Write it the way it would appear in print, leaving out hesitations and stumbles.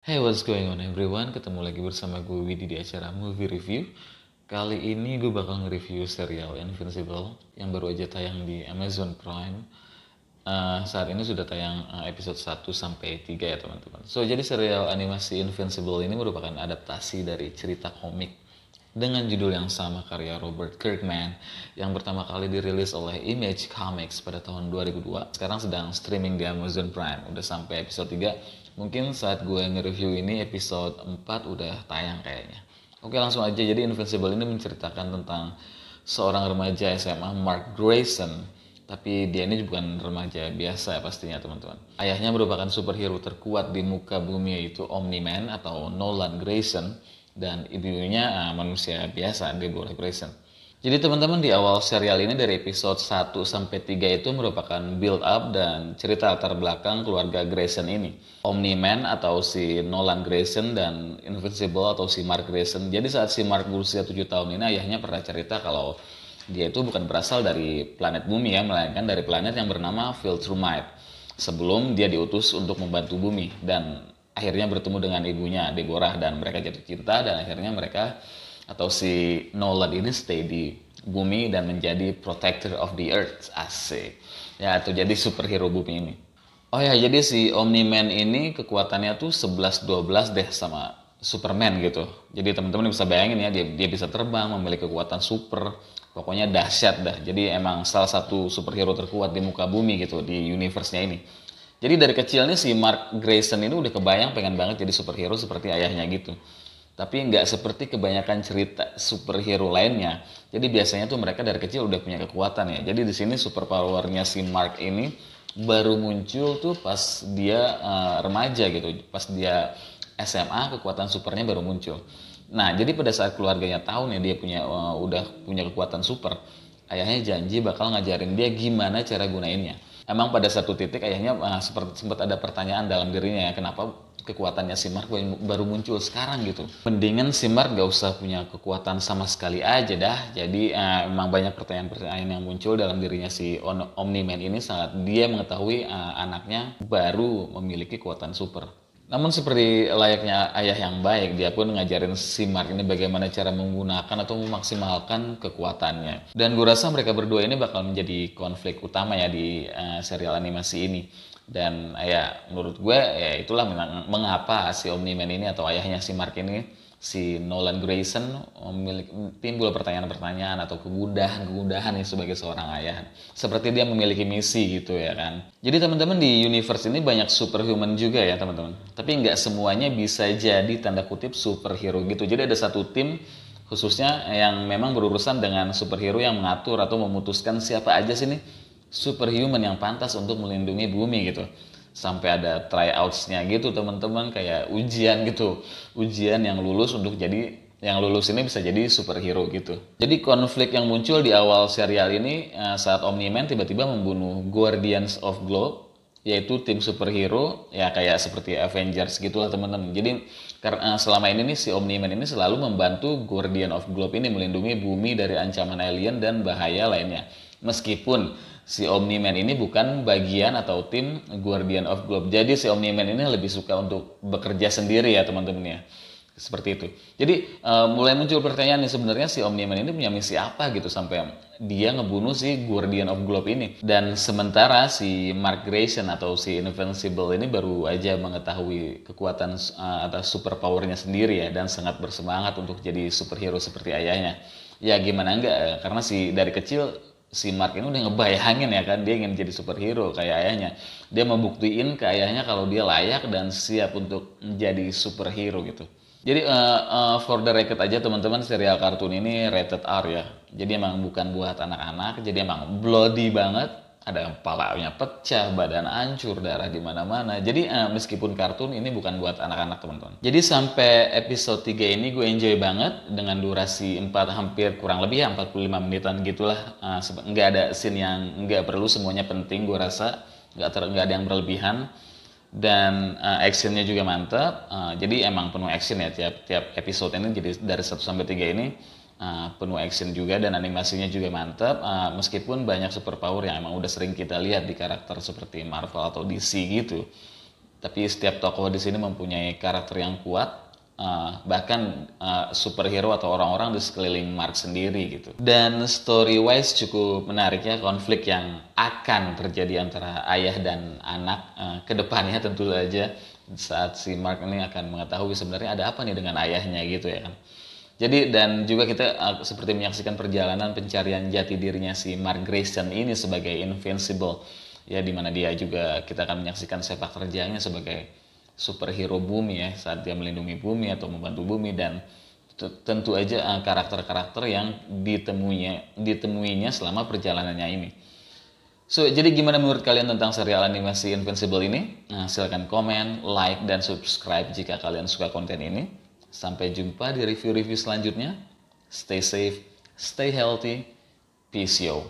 Hey, what's going on everyone? Ketemu lagi bersama gue Widi di acara Movie Review. Kali ini gue bakal nge-review serial Invincible yang baru aja tayang di Amazon Prime. Saat ini sudah tayang episode 1 sampai 3 ya teman-teman. Jadi serial animasi Invincible ini merupakan adaptasi dari cerita komik dengan judul yang sama karya Robert Kirkman yang pertama kali dirilis oleh Image Comics pada tahun 2002. Sekarang sedang streaming di Amazon Prime, udah sampai episode 3. Mungkin saat gue nge-review ini episode 4 udah tayang kayaknya. Oke, langsung aja. Jadi Invincible ini menceritakan tentang seorang remaja SMA, Mark Grayson. Tapi dia ini bukan remaja biasa ya pastinya teman-teman. Ayahnya merupakan superhero terkuat di muka bumi, yaitu Omni-Man atau Nolan Grayson. Dan ibunya manusia biasa, Deborah Grayson. Jadi teman-teman, di awal serial ini dari episode 1 sampai 3 itu merupakan build up dan cerita latar belakang keluarga Grayson ini. Omni-Man atau si Nolan Grayson dan Invincible atau si Mark Grayson. Jadi saat si Mark berusia 7 tahun ini, ayahnya pernah cerita kalau dia itu bukan berasal dari planet bumi ya, melainkan dari planet yang bernama Viltrumite. Sebelum dia diutus untuk membantu bumi dan akhirnya bertemu dengan ibunya Deborah dan mereka jatuh cinta dan akhirnya mereka atau si Nolan ini stay di bumi dan menjadi protector of the earth, asik ya, atau jadi superhero bumi ini. Oh ya, jadi si Omni-Man ini kekuatannya tuh 11-12 deh sama Superman gitu. Jadi teman-teman bisa bayangin ya, dia bisa terbang, memiliki kekuatan super, pokoknya dahsyat dah. Jadi emang salah satu superhero terkuat di muka bumi gitu di universe-nya ini. Jadi dari kecil nih si Mark Grayson ini udah kebayang pengen banget jadi superhero seperti ayahnya gitu. Tapi nggak seperti kebanyakan cerita superhero lainnya. Jadi biasanya tuh mereka dari kecil udah punya kekuatan ya. Jadi di sini superpowernya si Mark ini baru muncul tuh pas dia remaja gitu. Pas dia SMA kekuatan supernya baru muncul. Nah, jadi pada saat keluarganya tahu nih dia udah punya kekuatan super, ayahnya janji bakal ngajarin dia gimana cara gunainnya. Emang pada satu titik ayahnya sempat ada pertanyaan dalam dirinya ya, kenapa kekuatannya si Mark baru muncul sekarang gitu. Mendingan si Mark gak usah punya kekuatan sama sekali aja dah. Jadi emang banyak pertanyaan-pertanyaan yang muncul dalam dirinya si Omni-Man ini saat dia mengetahui anaknya baru memiliki kekuatan super. Namun seperti layaknya ayah yang baik, dia pun ngajarin si Mark ini bagaimana cara menggunakan atau memaksimalkan kekuatannya. Dan gue rasa mereka berdua ini bakal menjadi konflik utama ya di serial animasi ini. Dan ya menurut gue ya itulah mengapa si Omni-Man ini atau ayahnya si Mark ini, si Nolan Grayson, timbul pertanyaan-pertanyaan atau kegundahan-kegundahan nih sebagai seorang ayah. Seperti dia memiliki misi gitu ya kan. Jadi teman-teman, di universe ini banyak superhuman juga ya teman-teman. Tapi nggak semuanya bisa jadi tanda kutip superhero gitu. Jadi ada satu tim khususnya yang memang berurusan dengan superhero yang mengatur atau memutuskan siapa aja sih nih superhuman yang pantas untuk melindungi bumi gitu. Sampai ada tryouts-nya gitu teman-teman, kayak ujian gitu, ujian yang lulus yang lulus ini bisa jadi superhero gitu. Jadi konflik yang muncul di awal serial ini saat Omni-Man tiba-tiba membunuh Guardians of Globe, yaitu tim superhero ya kayak seperti Avengers gitulah teman-teman. Jadi karena selama ini nih si Omni-Man ini selalu membantu Guardian of Globe ini melindungi bumi dari ancaman alien dan bahaya lainnya. Meskipun si Omni-Man ini bukan bagian atau tim Guardian of Globe. Jadi si Omni-Man ini lebih suka untuk bekerja sendiri ya teman-teman ya. Seperti itu. Jadi mulai muncul pertanyaan nih, sebenarnya si Omni-Man ini punya misi apa gitu sampai dia ngebunuh si Guardian of Globe ini. Dan sementara si Mark Grayson atau si Invincible ini baru aja mengetahui kekuatan atau superpowernya sendiri ya, dan sangat bersemangat untuk jadi superhero seperti ayahnya. Ya gimana enggak, karena dari kecil si Mark ini udah ngebayangin ya kan, dia ingin jadi superhero kayak ayahnya. Dia membuktiin ke ayahnya kalau dia layak dan siap untuk menjadi superhero gitu. Jadi for the record aja teman-teman, serial kartun ini rated R ya. Jadi emang bukan buat anak-anak, jadi emang bloody banget. Ada kepalanya pecah, badan hancur, darah di mana-mana. Jadi meskipun kartun, ini bukan buat anak-anak teman-teman. Jadi sampai episode 3 ini gue enjoy banget dengan durasi hampir kurang lebih ya 45 menitan gitulah. Nggak ada scene yang nggak perlu, semuanya penting gue rasa. Nggak ada yang berlebihan. Dan actionnya juga mantap. Jadi emang penuh action ya tiap episode ini. Jadi dari 1 sampai 3 ini penuh action juga, dan animasinya juga mantap. Meskipun banyak superpower yang emang udah sering kita lihat di karakter seperti Marvel atau DC gitu. Tapi setiap tokoh di sini mempunyai karakter yang kuat, bahkan superhero atau orang-orang di sekeliling Mark sendiri gitu. Dan story wise cukup menarik ya, konflik yang akan terjadi antara ayah dan anak ke depannya tentu saja, saat si Mark ini akan mengetahui sebenarnya ada apa nih dengan ayahnya gitu ya kan. Jadi dan juga kita seperti menyaksikan perjalanan pencarian jati dirinya si Mark Grayson ini sebagai Invincible, ya dimana dia juga kita akan menyaksikan sepak terjangnya sebagai superhero bumi ya, saat dia melindungi bumi atau membantu bumi. Dan tentu aja karakter-karakter yang ditemuinya selama perjalanannya ini. So, jadi gimana menurut kalian tentang serial animasi Invincible ini? Nah, silahkan komen, like, dan subscribe jika kalian suka konten ini. Sampai jumpa di review-review selanjutnya. Stay safe, stay healthy, peace yo.